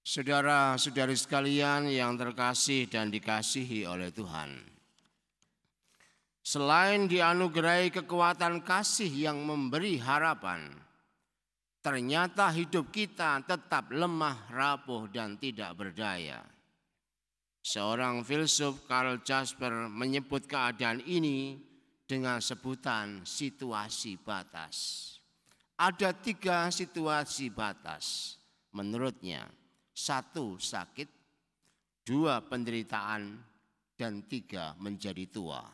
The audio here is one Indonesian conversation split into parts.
Saudara-saudari sekalian yang terkasih dan dikasihi oleh Tuhan. Selain dianugerahi kekuatan kasih yang memberi harapan, ternyata hidup kita tetap lemah, rapuh, dan tidak berdaya. Seorang filsuf Karl Jasper menyebut keadaan ini dengan sebutan situasi batas. Ada 3 situasi batas menurutnya. 1 sakit, 2 penderitaan, dan 3 menjadi tua.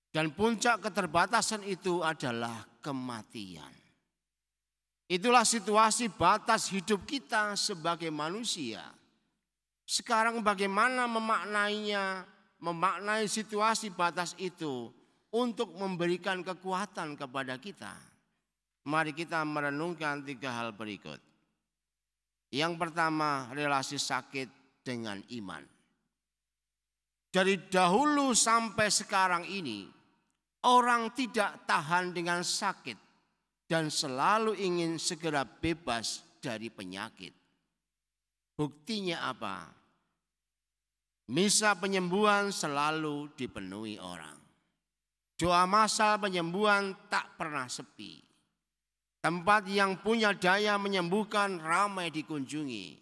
Dan puncak keterbatasan itu adalah kematian. Itulah situasi batas hidup kita sebagai manusia. Sekarang bagaimana memaknai situasi batas itu untuk memberikan kekuatan kepada kita. Mari kita merenungkan 3 hal berikut. Yang pertama, relasi sakit dengan iman. Dari dahulu sampai sekarang ini, orang tidak tahan dengan sakit dan selalu ingin segera bebas dari penyakit. Buktinya apa? Misa penyembuhan selalu dipenuhi orang. Doa massal penyembuhan tak pernah sepi. Tempat yang punya daya menyembuhkan ramai dikunjungi.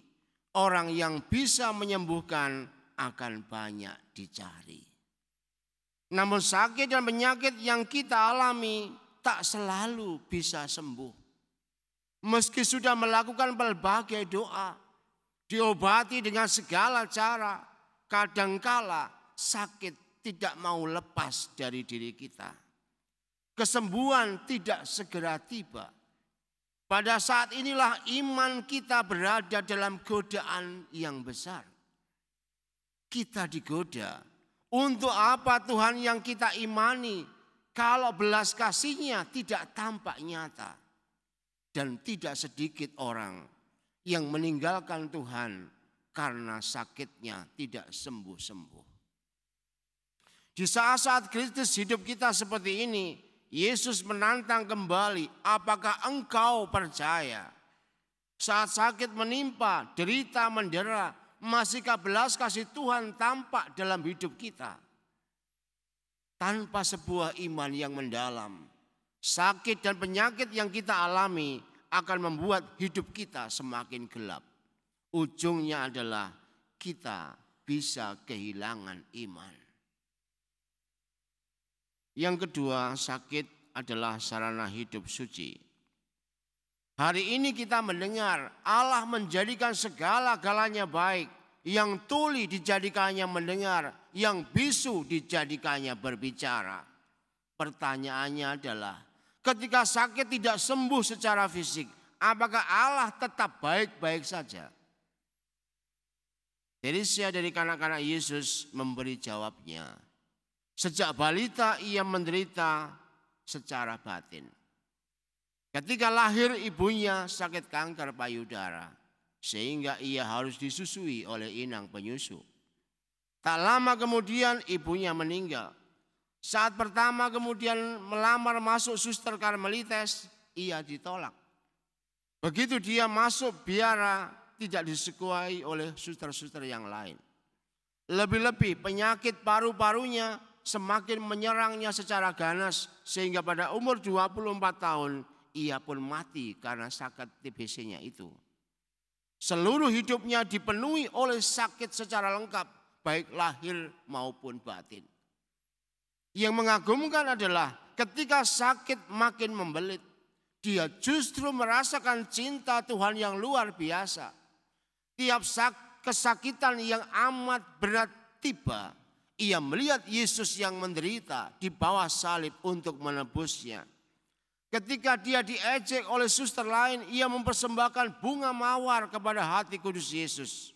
Orang yang bisa menyembuhkan akan banyak dicari. Namun sakit dan penyakit yang kita alami tak selalu bisa sembuh. Meski sudah melakukan berbagai doa, diobati dengan segala cara, kadangkala sakit tidak mau lepas dari diri kita. Kesembuhan tidak segera tiba. Pada saat inilah iman kita berada dalam godaan yang besar. Kita digoda. Untuk apa Tuhan yang kita imani kalau belas kasih-Nya tidak tampak nyata? Dan tidak sedikit orang yang meninggalkan Tuhan karena sakitnya tidak sembuh-sembuh. Di saat-saat kritis hidup kita seperti ini, Yesus menantang kembali, apakah engkau percaya? Saat sakit menimpa, derita mendera, masihkah belas kasih Tuhan tampak dalam hidup kita? Tanpa sebuah iman yang mendalam, sakit dan penyakit yang kita alami akan membuat hidup kita semakin gelap. Ujungnya adalah kita bisa kehilangan iman. Yang kedua, sakit adalah sarana hidup suci. Hari ini kita mendengar Allah menjadikan segala-galanya baik. Yang tuli dijadikannya mendengar, yang bisu dijadikannya berbicara. Pertanyaannya adalah, ketika sakit tidak sembuh secara fisik, apakah Allah tetap baik-baik saja? Teresa dari kanak-kanak Yesus memberi jawabnya. Sejak balita ia menderita secara batin. Ketika lahir ibunya sakit kanker payudara, sehingga ia harus disusui oleh inang penyusu. Tak lama kemudian ibunya meninggal. Saat pertama kemudian melamar masuk suster Karmelites, ia ditolak. Begitu dia masuk biara, tidak disukai oleh suster-suster yang lain. Lebih-lebih penyakit paru-parunya semakin menyerangnya secara ganas sehingga pada umur 24 tahun ia pun mati karena sakit TBC-nya itu. Seluruh hidupnya dipenuhi oleh sakit secara lengkap, baik lahir maupun batin. Yang mengagumkan adalah ketika sakit makin membelit, dia justru merasakan cinta Tuhan yang luar biasa. Tiap kesakitan yang amat berat tiba, ia melihat Yesus yang menderita di bawah salib untuk menebusnya. Ketika dia diejek oleh suster lain, ia mempersembahkan bunga mawar kepada hati kudus Yesus.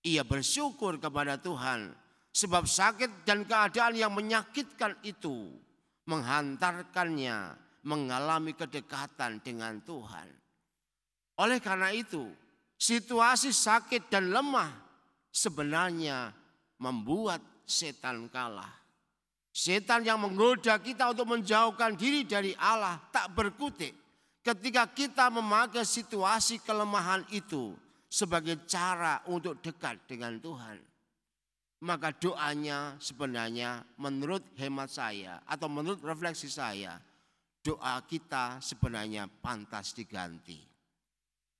Ia bersyukur kepada Tuhan sebab sakit dan keadaan yang menyakitkan itu menghantarkannya mengalami kedekatan dengan Tuhan. Oleh karena itu, situasi sakit dan lemah sebenarnya membuat setan kalah. Setan yang menggoda kita untuk menjauhkan diri dari Allah tak berkutik. Ketika kita memakai situasi kelemahan itu sebagai cara untuk dekat dengan Tuhan. Maka doanya sebenarnya menurut hemat saya atau menurut refleksi saya, doa kita sebenarnya pantas diganti.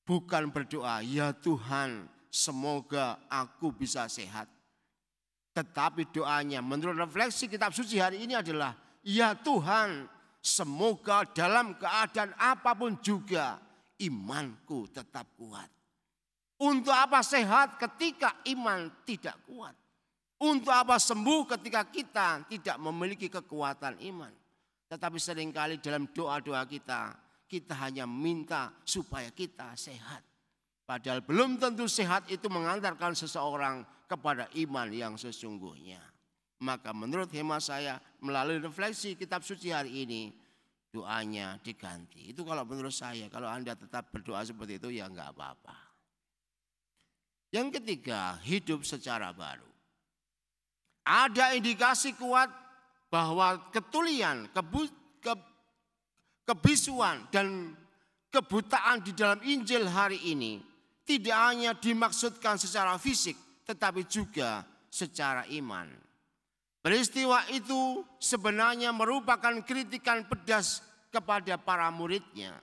Bukan berdoa, ya Tuhan semoga aku bisa sehat. Tetapi doanya menurut refleksi kitab suci hari ini adalah, ya Tuhan semoga dalam keadaan apapun juga imanku tetap kuat. Untuk apa sehat ketika iman tidak kuat? Untuk apa sembuh ketika kita tidak memiliki kekuatan iman? Tetapi seringkali dalam doa-doa kita, kita hanya minta supaya kita sehat. Padahal belum tentu sehat itu mengantarkan seseorang kepada iman yang sesungguhnya. Maka menurut hemat saya melalui refleksi kitab suci hari ini, doanya diganti. Itu kalau menurut saya, kalau Anda tetap berdoa seperti itu ya enggak apa-apa. Yang ketiga, hidup secara baru. Ada indikasi kuat bahwa ketulian, kebisuan dan kebutaan di dalam Injil hari ini tidak hanya dimaksudkan secara fisik tetapi juga secara iman. Peristiwa itu sebenarnya merupakan kritikan pedas kepada para muridnya.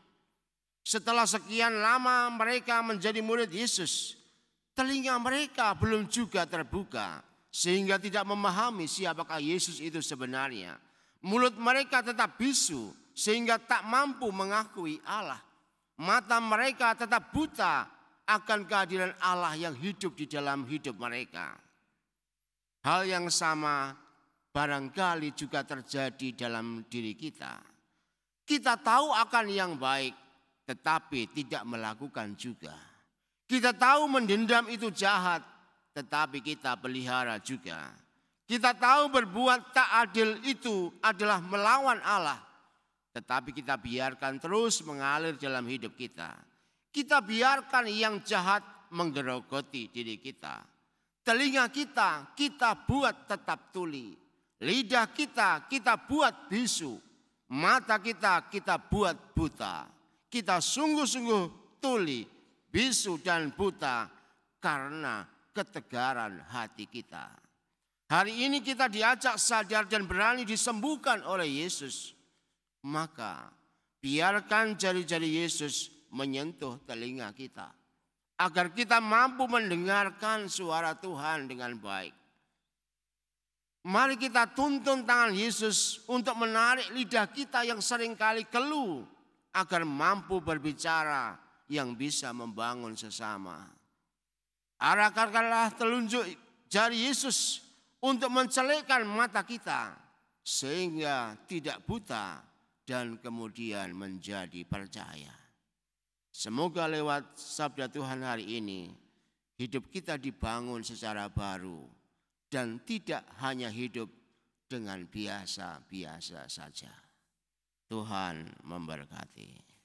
Setelah sekian lama mereka menjadi murid Yesus, telinga mereka belum juga terbuka sehingga tidak memahami siapakah Yesus itu sebenarnya. Mulut mereka tetap bisu sehingga tak mampu mengakui Allah. Mata mereka tetap buta akan kehadiran Allah yang hidup di dalam hidup mereka. Hal yang sama barangkali juga terjadi dalam diri kita. Kita tahu akan yang baik tetapi tidak melakukan juga. Kita tahu mendendam itu jahat tetapi kita pelihara juga. Kita tahu berbuat tak adil itu adalah melawan Allah. Tetapi kita biarkan terus mengalir dalam hidup kita. Kita biarkan yang jahat menggerogoti diri kita. Telinga kita buat tetap tuli. Lidah kita buat bisu. Mata kita buat buta. Kita sungguh-sungguh tuli, bisu dan buta karena ketegaran hati kita. Hari ini kita diajak sadar dan berani disembuhkan oleh Yesus. Maka biarkan jari-jari Yesus menyentuh telinga kita. Agar kita mampu mendengarkan suara Tuhan dengan baik. Mari kita tuntun tangan Yesus untuk menarik lidah kita yang seringkali keluh. Agar mampu berbicara yang bisa membangun sesama. Arahkanlah telunjuk jari Yesus untuk mencelikkan mata kita sehingga tidak buta dan kemudian menjadi percaya. Semoga lewat sabda Tuhan hari ini hidup kita dibangun secara baru dan tidak hanya hidup dengan biasa-biasa saja. Tuhan memberkati.